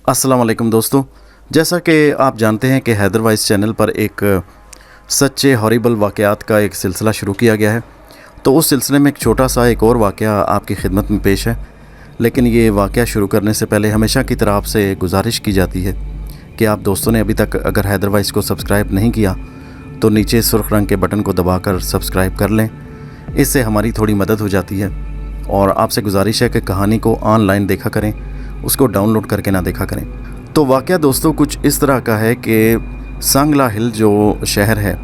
अस्सलाम वालेकुम दोस्तों, जैसा कि आप जानते हैं कि हैदर वाइस चैनल पर एक सच्चे हॉरिबल वाक़यात का एक सिलसिला शुरू किया गया है। तो उस सिलसिले में एक छोटा सा एक और वाक़या आपकी खिदमत में पेश है। लेकिन ये वाक़या शुरू करने से पहले हमेशा की तरह आपसे गुजारिश की जाती है कि आप दोस्तों ने अभी तक अगर हैदर वाइस को सब्सक्राइब नहीं किया तो नीचे सुर्ख रंग के बटन को दबाकर सब्सक्राइब कर लें। इससे हमारी थोड़ी मदद हो जाती है। और आपसे गुजारिश है कि कहानी को ऑनलाइन देखा करें, उसको डाउनलोड करके ना देखा करें। तो वाक़या दोस्तों कुछ इस तरह का है कि सांगला हिल जो शहर है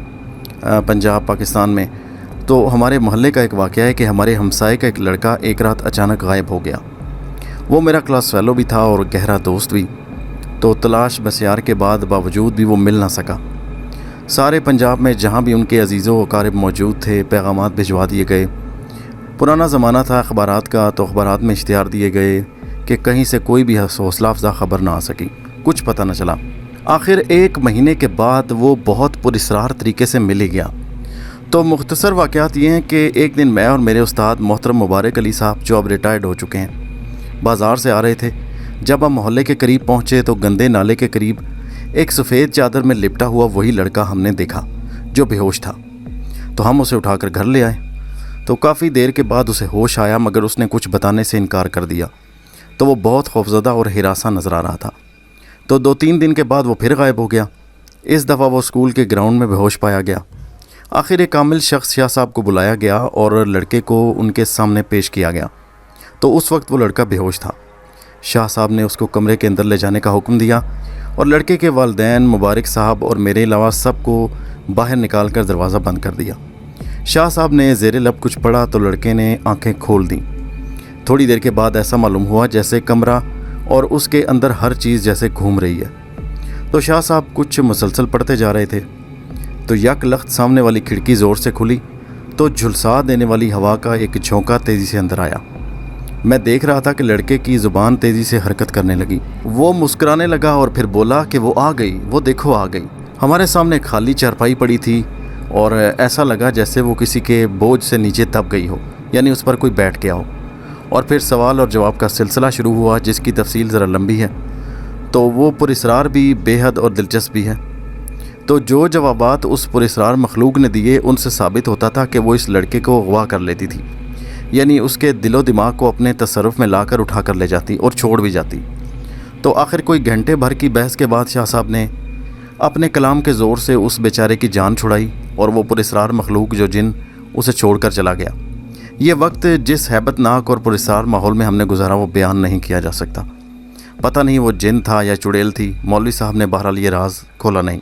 पंजाब पाकिस्तान में, तो हमारे मोहल्ले का एक वाक़या है कि हमारे हमसाए का एक लड़का एक रात अचानक गायब हो गया। वो मेरा क्लास फेलो भी था और गहरा दोस्त भी। तो तलाश बसियार के बाद बावजूद भी वो मिल ना सका। सारे पंजाब में जहाँ भी उनके अजीज़ों अकारिब मौजूद थे पैगामात भिजवा दिए गए। पुराना ज़माना था अखबारात का, तो अखबारात में इश्तिहार दिए गए कि कहीं से कोई भी हौसला अफजा ख़बर ना आ सकी, कुछ पता न चला। आखिर 1 महीने के बाद वो बहुत पुरस्रार तरीके से मिल ही गया। तो मुख्तसर वाक़यात ये हैं कि एक दिन मैं और मेरे उस्ताद मोहतरम मुबारक अली साहब जो अब रिटायर्ड हो चुके हैं, बाज़ार से आ रहे थे। जब हम मोहल्ले के करीब पहुँचे तो गंदे नाले के करीब एक सफ़ेद चादर में लिपटा हुआ वही लड़का हमने देखा जो बेहोश था। तो हम उसे उठाकर घर ले आए। तो काफ़ी देर के बाद उसे होश आया, मगर उसने कुछ बताने से इनकार कर दिया। तो वो बहुत खौफज़दा और हिरासा नज़र आ रहा था। तो 2-3 दिन के बाद वो फिर गायब हो गया। इस दफ़ा वो स्कूल के ग्राउंड में बेहोश पाया गया। आखिर एक कामिल शख्स शाह साहब को बुलाया गया और लड़के को उनके सामने पेश किया गया। तो उस वक्त वो लड़का बेहोश था। शाह साहब ने उसको कमरे के अंदर ले जाने का हुक्म दिया और लड़के के वालिदैन मुबारक साहब और मेरे अलावा सबको बाहर निकाल कर दरवाज़ा बंद कर दिया। शाह साहब ने ज़ेरे लब कुछ पढ़ा तो लड़के ने आंखें खोल दी। थोड़ी देर के बाद ऐसा मालूम हुआ जैसे कमरा और उसके अंदर हर चीज़ जैसे घूम रही है। तो शाह साहब कुछ मुसलसल पढ़ते जा रहे थे। तो यक लख्त सामने वाली खिड़की ज़ोर से खुली तो झुलसा देने वाली हवा का एक झोंका तेज़ी से अंदर आया। मैं देख रहा था कि लड़के की ज़ुबान तेज़ी से हरकत करने लगी। वो मुस्कुराने लगा और फिर बोला कि वो आ गई, वो देखो आ गई। हमारे सामने खाली चारपाई पड़ी थी और ऐसा लगा जैसे वो किसी के बोझ से नीचे दब गई हो, यानी उस पर कोई बैठ गया हो। और फिर सवाल और जवाब का सिलसिला शुरू हुआ जिसकी तफसील ज़रा लंबी है, तो वो पुरस्रार भी बेहद और दिलचस्प भी है। तो जो जवाबात उस पुरस्रार मखलूक ने दिए उनसे साबित होता था कि वो इस लड़के को अगवा कर लेती थी, यानी उसके दिलो दिमाग को अपने तसर्रुफ़ में लाकर उठा कर ले जाती और छोड़ भी जाती। तो आखिर कोई घंटे भर की बहस के बाद शाह साहब ने अपने कलाम के ज़ोर से उस बेचारे की जान छुड़ाई और वो पुरस्रार मखलूक जो जिन उसे छोड़ कर चला गया। ये वक्त जिस हैबतनाक और पुरस्रार माहौल में हमने गुजारा वो बयान नहीं किया जा सकता। पता नहीं वो जिन था या चुड़ैल थी, मौलवी साहब ने बहरहाल ये राज खोला नहीं।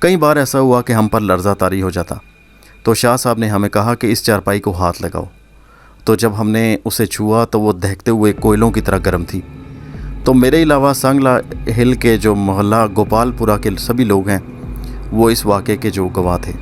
कई बार ऐसा हुआ कि हम पर लर्ज़ा तारी हो जाता। तो शाह साहब ने हमें कहा कि इस चारपाई को हाथ लगाओ। तो जब हमने उसे छुआ तो वो दहकते हुए कोयलों की तरह गर्म थी। तो मेरे अलावा सांगला हिल के जो मोहल्ला गोपालपुरा के सभी लोग हैं वो इस वाक़े के जो गवाह थे।